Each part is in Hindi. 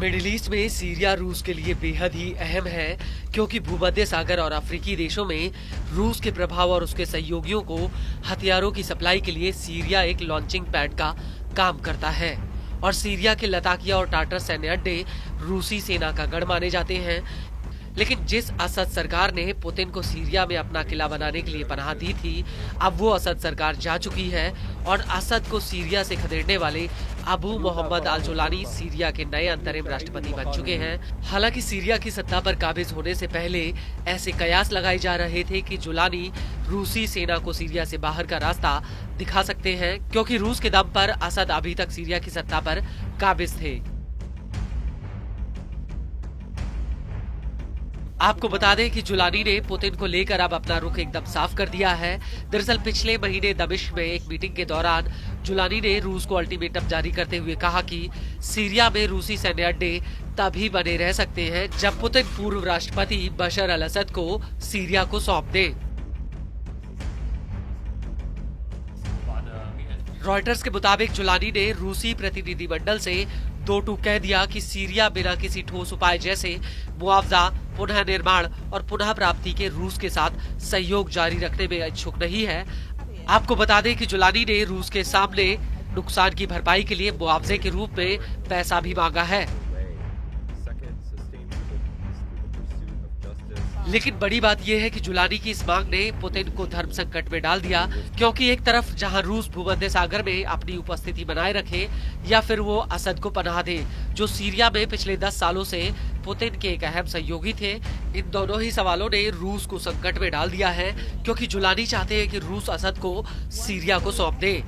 मिडिल ईस्ट में सीरिया रूस के लिए बेहद ही अहम है, क्योंकि भूमध्य सागर और अफ्रीकी देशों में रूस के प्रभाव और उसके सहयोगियों को हथियारों की सप्लाई के लिए सीरिया एक लॉन्चिंग पैड का काम करता है। और सीरिया के लताकिया और टाटर सैन्य अड्डे रूसी सेना का गढ़ माने जाते हैं। लेकिन जिस असद सरकार ने पुतिन को सीरिया में अपना किला बनाने के लिए पनाह दी थी, अब वो असद सरकार जा चुकी है और असद को सीरिया से खदेड़ने वाले अबू मोहम्मद अल जुलानी सीरिया के नए अंतरिम राष्ट्रपति बन चुके हैं। हालांकि सीरिया की सत्ता पर काबिज होने से पहले ऐसे कयास लगाए जा रहे थे कि जुलानी रूसी सेना को सीरिया से बाहर का रास्ता दिखा सकते हैं, क्योंकि रूस के दम पर असद अभी तक सीरिया की सत्ता पर काबिज थे। आपको बता दें कि जुलानी ने पुतिन को लेकर अब अपना रुख एकदम साफ कर दिया है। दरअसल पिछले महीने दमिश्क में एक मीटिंग के दौरान जुलानी ने रूस को अल्टीमेटम जारी करते हुए कहा कि सीरिया में रूसी सैन्य अड्डे तभी बने रह सकते हैं जब पुतिन पूर्व राष्ट्रपति बशर अल असद को सीरिया को सौंप दे। रॉयटर्स के मुताबिक जुलानी ने रूसी प्रतिनिधिमंडल से दो टूक कह दिया कि सीरिया बिना किसी ठोस उपाय जैसे मुआवजा, पुनः निर्माण और पुनः प्राप्ति के रूस के साथ सहयोग जारी रखने में इच्छुक नहीं है। आपको बता दें कि जुलानी ने रूस के सामने नुकसान की भरपाई के लिए मुआवजे के रूप में पैसा भी मांगा है। लेकिन बड़ी बात यह है कि जुलानी की इस मांग ने पुतिन को धर्म संकट में डाल दिया, क्योंकि एक तरफ जहां रूस भूमध्य सागर में अपनी उपस्थिति बनाए रखे या फिर वो असद को पनाह दे, जो सीरिया में पिछले 10 सालों से पुतिन के एक अहम सहयोगी थे। इन दोनों ही सवालों ने रूस को संकट में डाल दिया है, क्योंकि जुलानी चाहते हैं कि रूस असद को सीरिया को सौंप दे।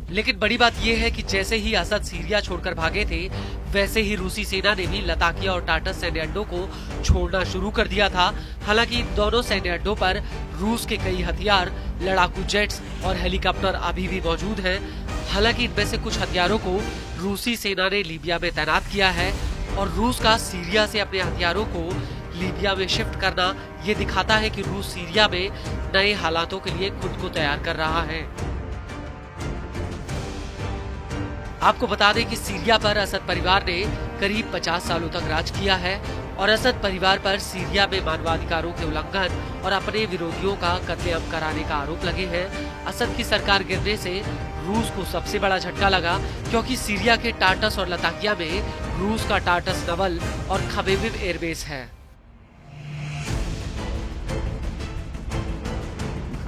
लेकिन बड़ी बात यह है कि जैसे ही असद सीरिया छोड़कर भागे थे, वैसे ही रूसी सेना ने भी लताकिया और टाटर सैन्य अड्डों को छोड़ना शुरू कर दिया था। हालांकि इन दोनों सैन्य अड्डों पर रूस के कई हथियार, लड़ाकू जेट्स और हेलीकॉप्टर अभी भी मौजूद हैं। हालांकि इनमें से कुछ हथियारों को रूसी सेना ने लीबिया में तैनात किया है और रूस का सीरिया से अपने हथियारों को लीबिया में शिफ्ट करना ये दिखाता है कि रूस सीरिया में नए हालातों के लिए खुद को तैयार कर रहा है। आपको बता दें कि सीरिया पर असद परिवार ने करीब 50 सालों तक राज किया है और असद परिवार पर सीरिया में मानवाधिकारों के उल्लंघन और अपने विरोधियों का कत्लेआम कराने का आरोप लगे हैं। असद की सरकार गिरने से रूस को सबसे बड़ा झटका लगा, क्योंकि सीरिया के टाटस और लताकिया में रूस का टाटस नवल और खमेविव एयरबेस है।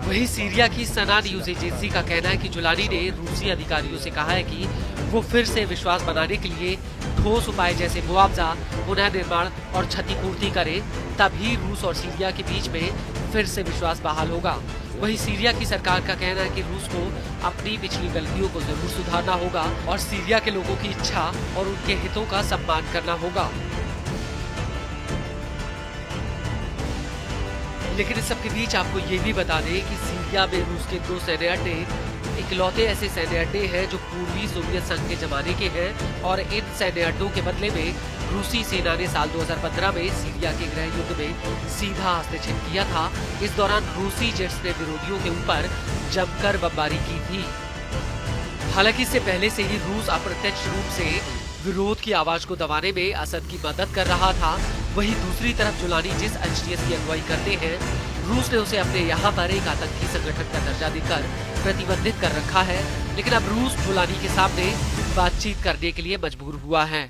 वहीं सीरिया की सना न्यूज एजेंसी का कहना है कि जुलानी ने रूसी अधिकारियों से कहा है कि वो फिर से विश्वास बनाने के लिए ठोस उपाय जैसे मुआवजा, पुनः निर्माण और क्षतिपूर्ति करे, तभी रूस और सीरिया के बीच में फिर से विश्वास बहाल होगा। वहीं सीरिया की सरकार का कहना है कि रूस को अपनी पिछली गलतियों को जरूर सुधारना होगा और सीरिया के लोगों की इच्छा और उनके हितों का सम्मान करना होगा। लेकिन इस सब के बीच आपको ये भी बता दें कि सीरिया में रूस के 2 सैन्य अड्डे इकलौते ऐसे सैन्य अड्डे हैं जो पूर्वी सोवियत संघ के जमाने के हैं और इन सैन्य अड्डों के बदले में रूसी सेना ने साल 2015 में सीरिया के गृह युद्ध में सीधा हस्तक्षेप किया था। इस दौरान रूसी जेट्स ने विरोधियों के ऊपर जमकर बमबारी की थी। हालांकि इससे पहले से ही रूस अप्रत्यक्ष रूप से विरोध की आवाज को दबाने में असद की मदद कर रहा था। वहीं दूसरी तरफ जुलानी जिस एचटीएस की अगुवाई करते हैं, रूस ने उसे अपने यहाँ पर एक आतंकी संगठन का दर्जा देकर प्रतिबंधित कर रखा है। लेकिन अब रूस जुलानी के सामने बातचीत करने के लिए मजबूर हुआ है।